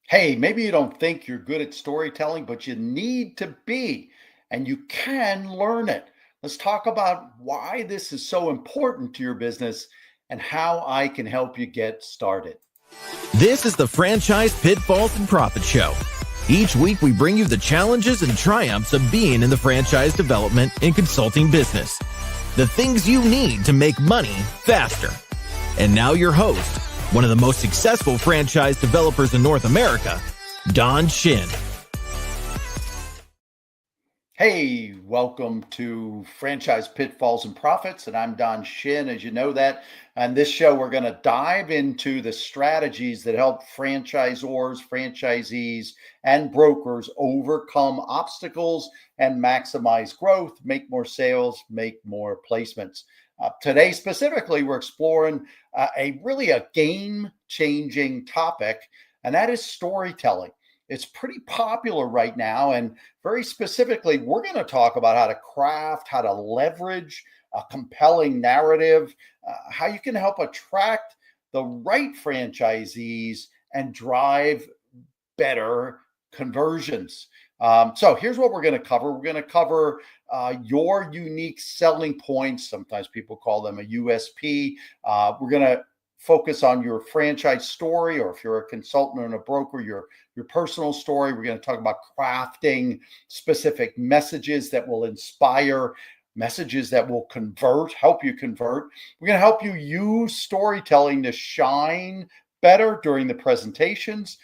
Hey, maybe you don't think you're good at storytelling, but you need to be, and you can learn it. Let's talk about why this is so important to your business and how I can help you get started. This is the Franchise Pitfalls and Profits Show. Each week, we bring you the challenges and triumphs of being in the franchise development and consulting business. The things you need to make money faster. And now your host, one of the most successful franchise developers in North America, Don Schin. Hey, welcome to Franchise Pitfalls and Profits, and I'm Don Schin, as you know that. On this show, we're going to dive into the strategies that help franchisors, franchisees, and brokers overcome obstacles and maximize growth, make more sales, make more placements. Today, specifically, we're exploring a game-changing topic, and that is storytelling. It's pretty popular right now, and very specifically, we're going to talk about how to craft, how to leverage a compelling narrative, how you can help attract the right franchisees and drive better conversions. So here's what we're going to cover. We're going to cover your unique selling points. Sometimes people call them a USP. We're going to focus on your franchise story, or if you're a consultant and a broker, your personal story. We're going to talk about crafting specific messages that will inspire, messages that will help you convert. We're going to help you use storytelling to shine better during the presentations,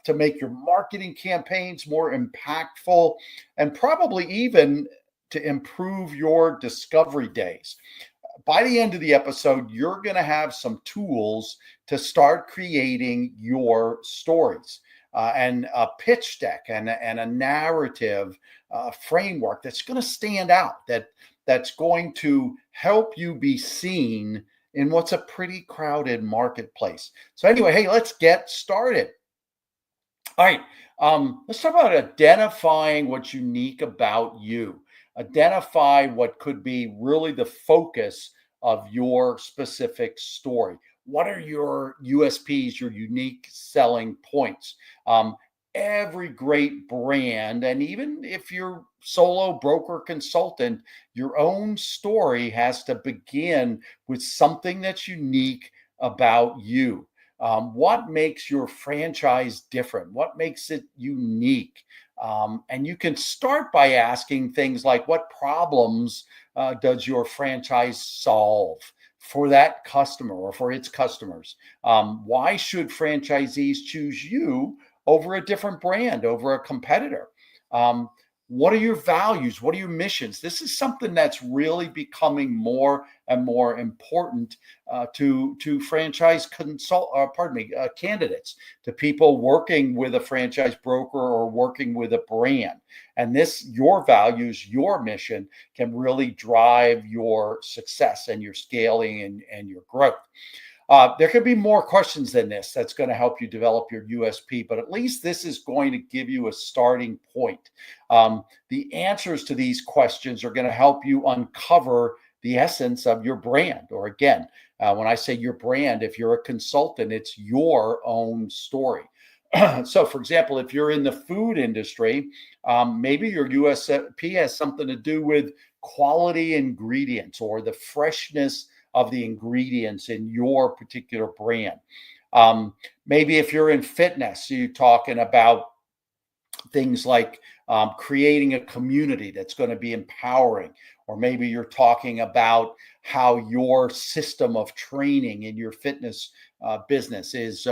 to make your marketing campaigns more impactful, and probably even to improve your discovery days. By the end of the episode, you're going to have some tools to start creating your stories, and a pitch deck and a narrative framework that's going to stand out, that's going to help you be seen in what's a pretty crowded marketplace. So anyway, hey, let's get started. All right, let's talk about identifying what's unique about you. Identify what could be really the focus of your specific story. What are your USPs, your unique selling points? Every great brand, and even if you're solo broker consultant, your own story has to begin with something that's unique about you. What makes your franchise different? What makes it unique? And you can start by asking things like, what problems does your franchise solve for that customer or for its customers? Why should franchisees choose you over a different brand, over a competitor? What are your values? What are your missions? This is something that's really becoming more and more important to franchise candidates, to people working with a franchise broker or working with a brand. And your values, your mission can really drive your success and your scaling and your growth. There could be more questions than this that's going to help you develop your USP, but at least this is going to give you a starting point. The answers to these questions are going to help you uncover the essence of your brand. Or again, when I say your brand, if you're a consultant, it's your own story. So, for example, if you're in the food industry, maybe your USP has something to do with quality ingredients or the freshness of the ingredients in your particular brand. Maybe if you're in fitness, you're talking about things like creating a community that's going to be empowering. Or maybe you're talking about how your system of training in your fitness business is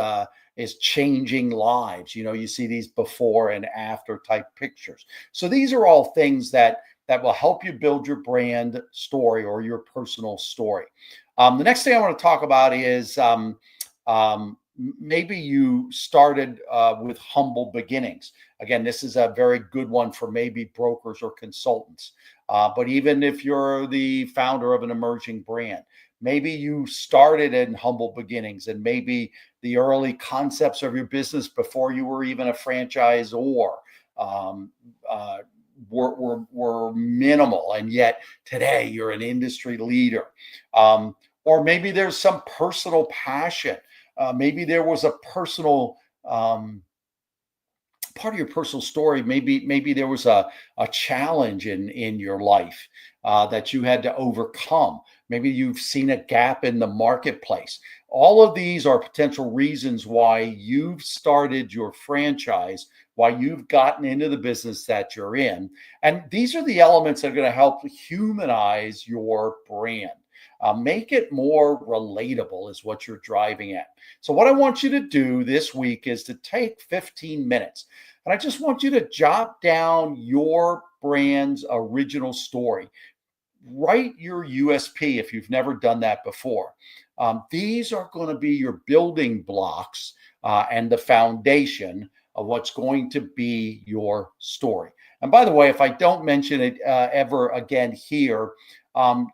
changing lives. You know, you see these before and after type pictures. So these are all things that will help you build your brand story or your personal story. The next thing I want to talk about is maybe you started with humble beginnings. Again, this is a very good one for maybe brokers or consultants. But even if you're the founder of an emerging brand, maybe you started in humble beginnings, and maybe the early concepts of your business before you were even a franchisor were minimal, and yet today you're an industry leader. Or maybe there's some personal passion. Maybe there was a personal part of your personal story. Maybe there was a challenge in your life that you had to overcome. Maybe you've seen a gap in the marketplace. All of these are potential reasons why you've started your franchise, why you've gotten into the business that you're in. And these are the elements that are going to help humanize your brand. Make it more relatable is what you're driving at. So what I want you to do this week is to take 15 minutes. And I just want you to jot down your brand's original story. Write your USP if you've never done that before. These are going to be your building blocks and the foundation of what's going to be your story. And by the way, if I don't mention it ever again here,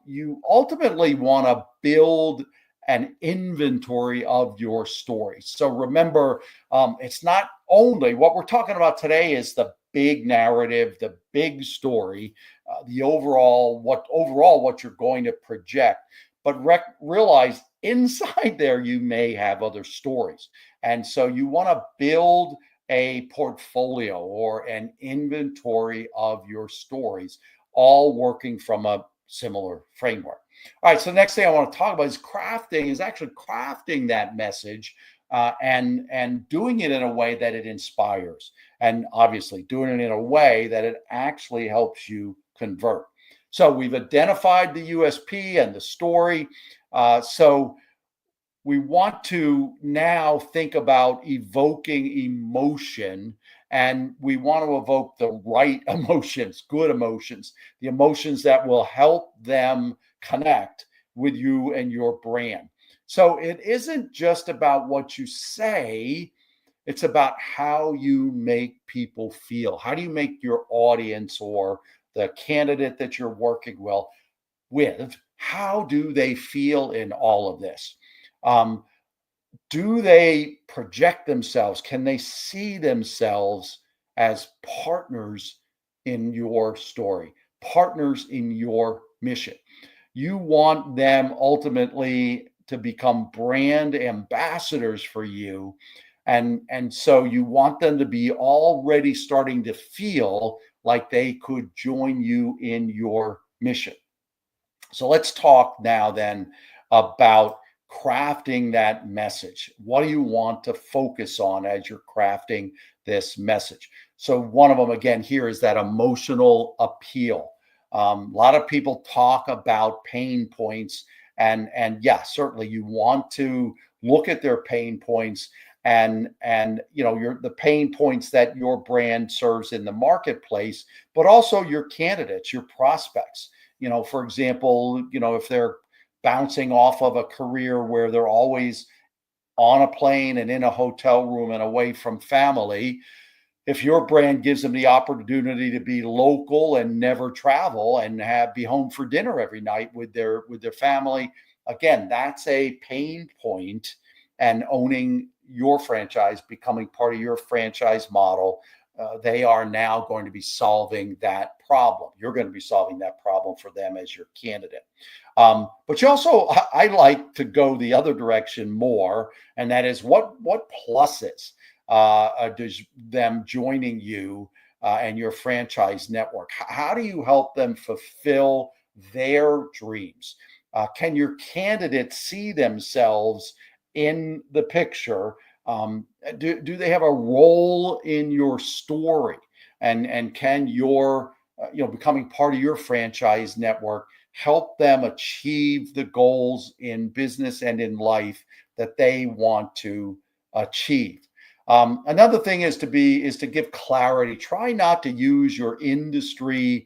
you ultimately want to build an inventory of your story. So remember, it's not only what we're talking about today is the big narrative, the big story, the overall what you're going to project. But realize inside there you may have other stories, and so you want to build a portfolio or an inventory of your stories, all working from a similar framework. All right. So next thing I want to talk about is actually crafting that message and doing it in a way that it inspires, and obviously doing it in a way that it actually helps you convert. So we've identified the USP and the story. So we want to now think about evoking emotion, and we want to evoke the right emotions, good emotions, the emotions that will help them connect with you and your brand. So it isn't just about what you say, it's about how you make people feel. How do you make your audience or the candidate that you're working with, how do they feel in all of this? Do they project themselves? Can they see themselves as partners in your story, partners in your mission? You want them ultimately to become brand ambassadors for you. And so you want them to be already starting to feel like they could join you in your mission. So let's talk now then about crafting that message. What do you want to focus on as you're crafting this message? So one of them again here is that emotional appeal. A lot of people talk about pain points, and yeah, certainly you want to look at their pain points and the pain points that your brand serves in the marketplace, but also your candidates, your prospects. For example, if they're bouncing off of a career where they're always on a plane and in a hotel room and away from family, if your brand gives them the opportunity to be local and never travel and be home for dinner every night with their family, again, that's a pain point. And owning your franchise, becoming part of your franchise model, they are now going to be solving that problem. You're going to be solving that problem for them as your candidate. But you also, I like to go the other direction more, and that is what pluses does them joining you and your franchise network? How do you help them fulfill their dreams? Can your candidates see themselves in the picture? Do they have a role in your story? And can your becoming part of your franchise network help them achieve the goals in business and in life that they want to achieve? Another thing is to give clarity. Try not to use your industry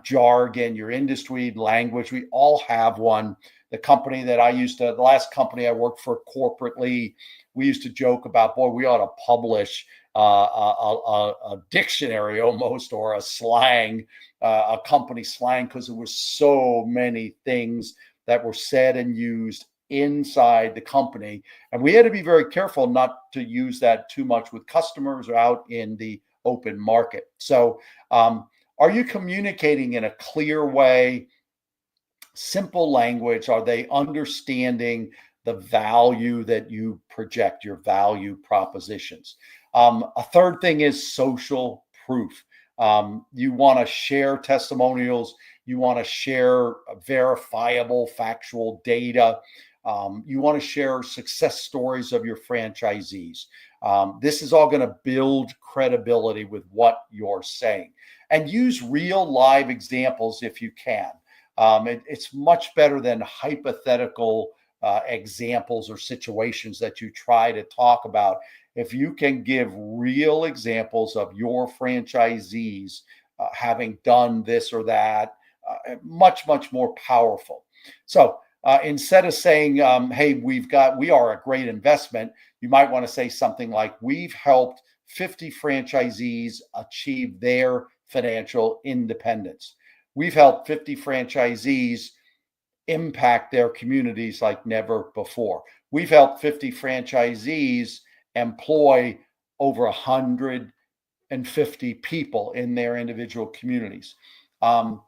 jargon, your industry language. We all have one. The last company I worked for corporately, we used to joke about, boy, we ought to publish a dictionary almost, or a slang, a company slang, because there were so many things that were said and used inside the company. And we had to be very careful not to use that too much with customers or out in the open market. So are you communicating in a clear way, simple language? Are they understanding the value that you project, your value propositions. A third thing is social proof. You want to share testimonials. You want to share verifiable, factual data. You want to share success stories of your franchisees. This is all going to build credibility with what you're saying. And use real live examples if you can. It's much better than hypothetical examples or situations that you try to talk about. If you can give real examples of your franchisees having done this or that, much, much more powerful. So instead of saying, hey, we are a great investment, you might want to say something like, we've helped 50 franchisees achieve their financial independence. We've helped 50 franchisees impact their communities like never before. We've helped 50 franchisees employ over 150 people in their individual communities. And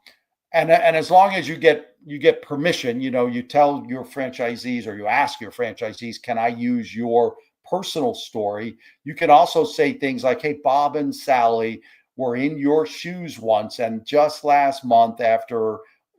as long as you get permission, you tell your franchisees or you ask your franchisees, can I use your personal story? You can also say things like, hey, Bob and Sally were in your shoes once, and just last month, after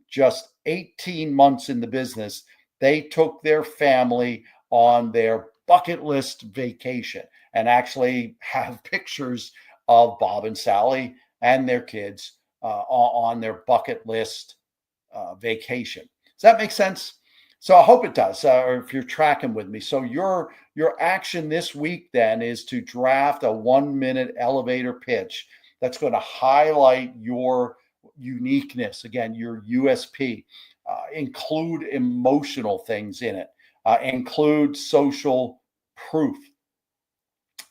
just 18 months in the business, they took their family on their bucket list vacation, and actually have pictures of Bob and Sally and their kids on their bucket list vacation. Does that make sense? So I hope it does, or if you're tracking with me. So your action this week then is to draft a 1-minute elevator pitch that's going to highlight your uniqueness, again, your USP. Include emotional things in it. Include social proof.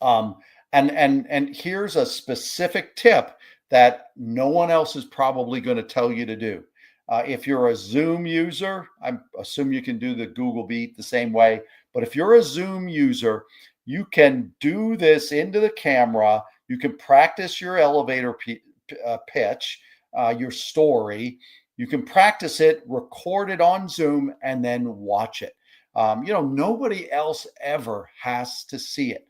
And here's a specific tip that no one else is probably going to tell you to do. If you're a Zoom user, I assume you can do the Google Meet the same way. But if you're a Zoom user, you can do this into the camera. You can practice your elevator pitch, your story. You can practice it, record it on Zoom, and then watch it. Nobody else ever has to see it.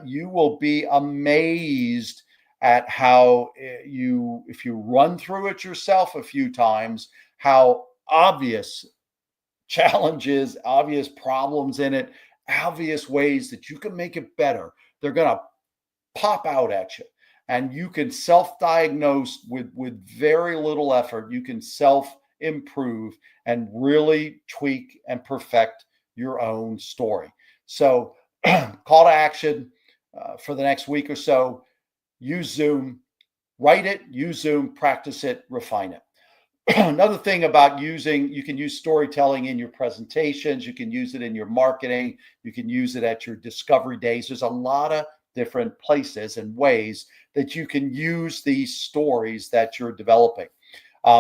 You will be amazed at how if you run through it yourself a few times, how obvious challenges, obvious problems in it, obvious ways that you can make it better. They're going to pop out at you. And you can self-diagnose with very little effort. You can self-improve and really tweak and perfect your own story. So call to action for the next week or so. Use Zoom, write it, use Zoom, practice it, refine it. Another thing about you can use storytelling in your presentations. You can use it in your marketing. You can use it at your discovery days. There's a lot of different places and ways that you can use these stories that you're developing.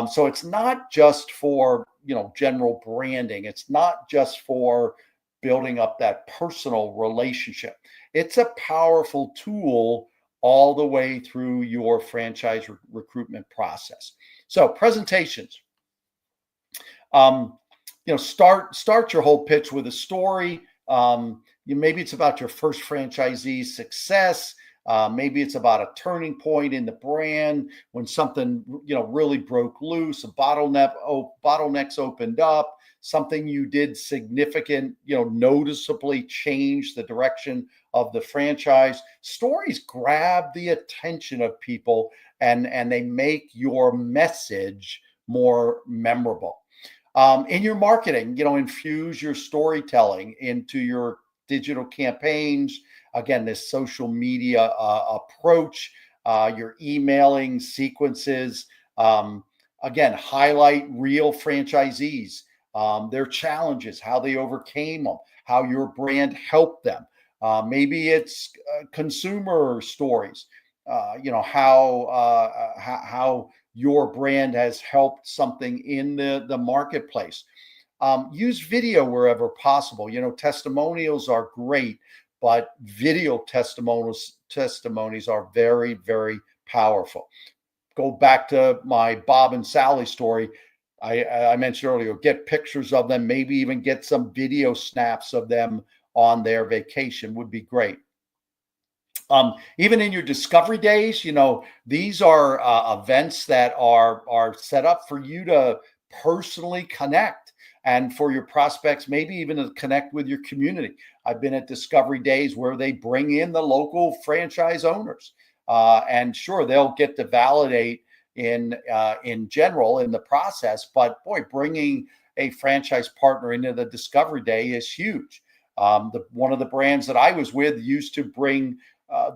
So it's not just for, general branding. It's not just for building up that personal relationship. It's a powerful tool all the way through your franchise recruitment process. So presentations, start your whole pitch with a story. Maybe it's about your first franchisee's success. Maybe it's about a turning point in the brand when something, really broke loose, bottlenecks opened up, something you did significant, noticeably change the direction of the franchise. Stories grab the attention of people and they make your message more memorable. In your marketing, infuse your storytelling into your digital campaigns. Again, this social media approach, your emailing sequences. Again, highlight real franchisees, their challenges, how they overcame them, how your brand helped them. Maybe it's consumer stories, how your brand has helped something in the marketplace. Use video wherever possible. Testimonials are great, but video testimonies are very, very powerful. Go back to my Bob and Sally story. I mentioned earlier, get pictures of them, maybe even get some video snaps of them on their vacation would be great. Even in your discovery days, these are events that are set up for you to personally connect and for your prospects, maybe even to connect with your community. I've been at discovery days where they bring in the local franchise owners, and sure, they'll get to validate in general in the process. But boy, bringing a franchise partner into the discovery day is huge. One of the brands that I was with used to bring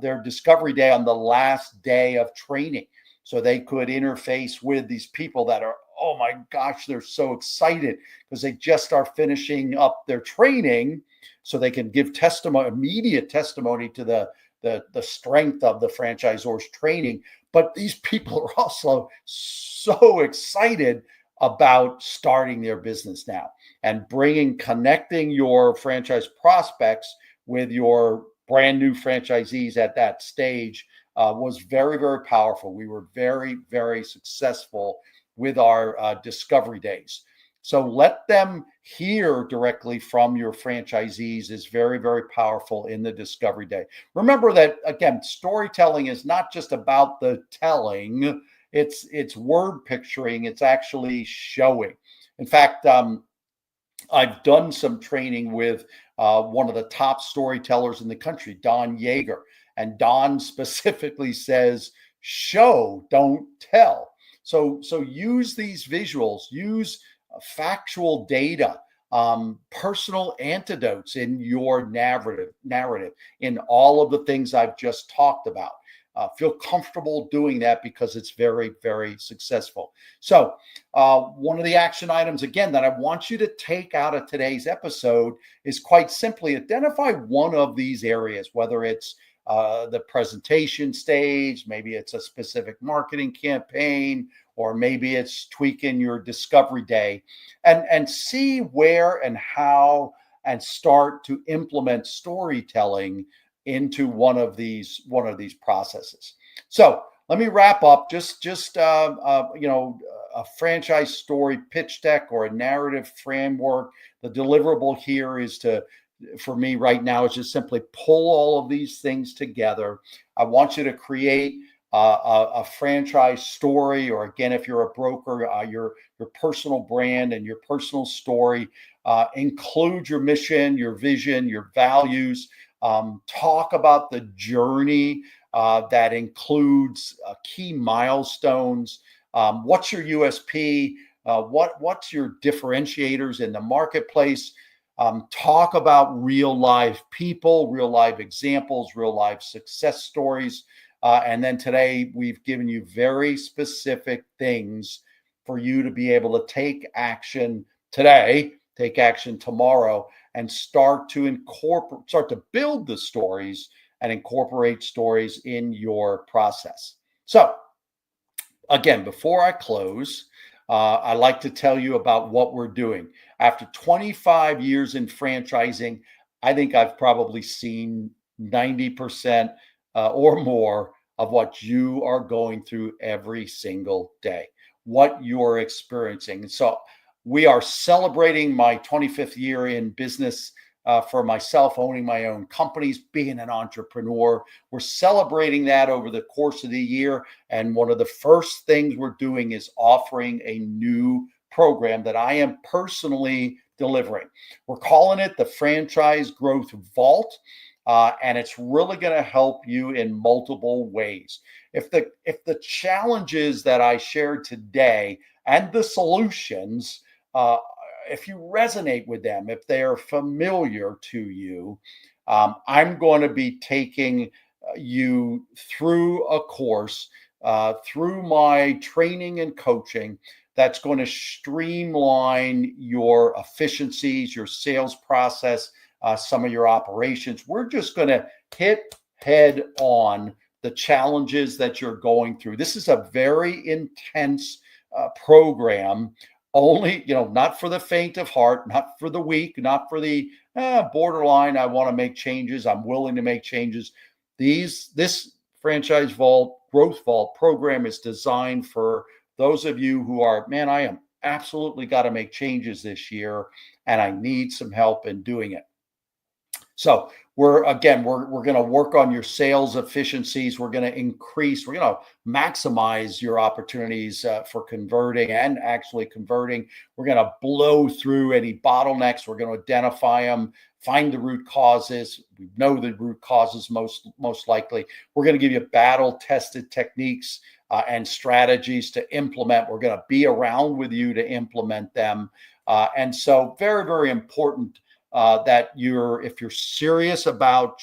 their discovery day on the last day of training, so they could interface with these people that are, oh my gosh, they're so excited because they just are finishing up their training, so they can give immediate testimony to the strength of the franchisor's training. But these people are also so excited about starting their business now, and connecting your franchise prospects with your brand new franchisees at that stage was very, very powerful. We were very, very successful with our discovery days. So let them hear directly from your franchisees is very, very powerful in the discovery day. Remember that, again, storytelling is not just about the telling, it's word picturing, it's actually showing. In fact, I've done some training with one of the top storytellers in the country, Don Yeager. And Don specifically says, show, don't tell. So use these visuals, use factual data, personal anecdotes in your narrative, in all of the things I've just talked about. Feel comfortable doing that because it's very, very successful. So one of the action items, again, that I want you to take out of today's episode is quite simply identify one of these areas, whether it's the presentation stage, maybe it's a specific marketing campaign, or maybe it's tweaking your discovery day, and see where and how, and start to implement storytelling into one of these processes. So let me wrap up. Just a franchise story pitch deck or a narrative framework. The deliverable here is for me right now, is just simply pull all of these things together. I want you to create a franchise story, or again, if you're a broker, your personal brand and your personal story. Include your mission, your vision, your values. Talk about the journey that includes key milestones. What's your USP? What's your differentiators in the marketplace? Talk about real life people, real life examples, real life success stories. And then today we've given you very specific things for you to be able to take action today, take action tomorrow, and start to build the stories and incorporate stories in your process. So again, before I close, I'd like to tell you about what we're doing. After 25 years in franchising, I think I've probably seen 90% or more of what you are going through every single day, what you're experiencing. And so we are celebrating my 25th year in business for myself, owning my own companies, being an entrepreneur. We're celebrating that over the course of the year. And one of the first things we're doing is offering a new program that I am personally delivering. We're calling it the Franchise Growth Vault. And it's really going to help you in multiple ways. If the challenges that I shared today and the solutions, if you resonate with them, if they are familiar to you, I'm going to be taking you through a course, through my training and coaching that's going to streamline your efficiencies, your sales process, some of your operations. We're just going to hit head on the challenges that you're going through. This is a very intense program. Only, not for the faint of heart, not for the weak, not for the borderline. I want to make changes. I'm willing to make changes. This Growth Vault program is designed for those of you who are, man, I am absolutely got to make changes this year, and I need some help in doing it. So we're going to work on your sales efficiencies. We're going to maximize your opportunities for converting and actually converting. We're going to blow through any bottlenecks. We're going to identify them, find the root causes. We know the root causes most likely. We're going to give you battle tested techniques and strategies to implement. We're going to be around with you to implement them. And so very, very important that if you're serious about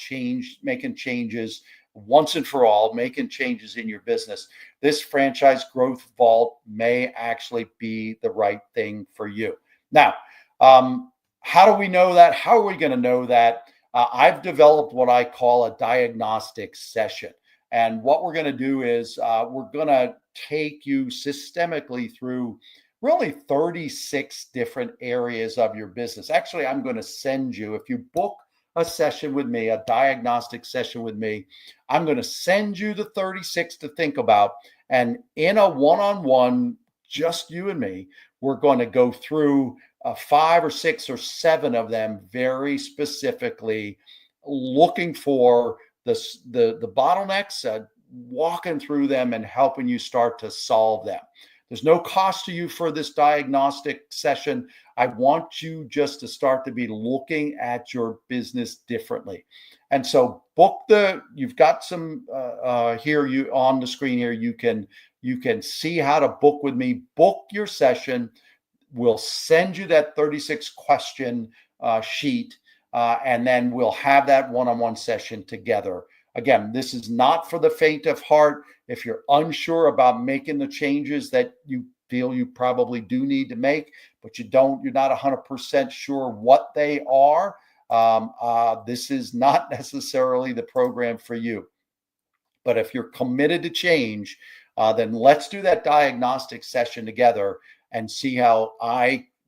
making changes once and for all, making changes in your business, this franchise growth vault may actually be the right thing for you. Now, how do we know that? How are we going to know that? I've developed what I call a diagnostic session. And what we're going to do is we're going to take you systemically through really 36 different areas of your business. Actually, I'm going to send you, if you book a session with me, a diagnostic session with me, I'm going to send you the 36 to think about. And in a one-on-one, just you and me, we're going to go through 5 or 6 or 7 of them very specifically, looking for the bottlenecks, walking through them and helping you start to solve them. There's no cost to you for this diagnostic session. I want you just to start to be looking at your business differently. And so you've got some here on the screen here. You can see how to book with me. Book your session. We'll send you that 36 question sheet, and then we'll have that one-on-one session together. Again, this is not for the faint of heart. If you're unsure about making the changes that you feel you probably do need to make, but you're not 100% sure what they are, this is not necessarily the program for you. But if you're committed to change, then let's do that diagnostic session together and see how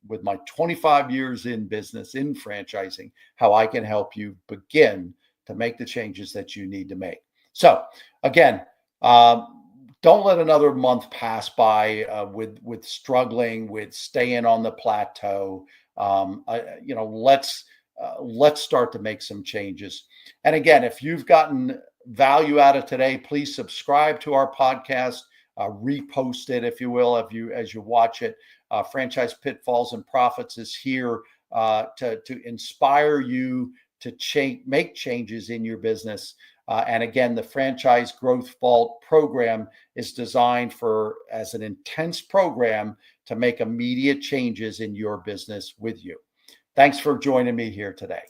with my 25 years in business, in franchising, how I can help you begin to make the changes that you need to make. So again, don't let another month pass by with struggling with staying on the plateau. Let's start to make some changes. And again, if you've gotten value out of today, please subscribe to our podcast, repost it, if you will, as you watch it. Franchise Pitfalls and Profits is here to inspire you to make changes in your business. And again, the Franchise Growth Vault program is designed as an intense program to make immediate changes in your business with you. Thanks for joining me here today.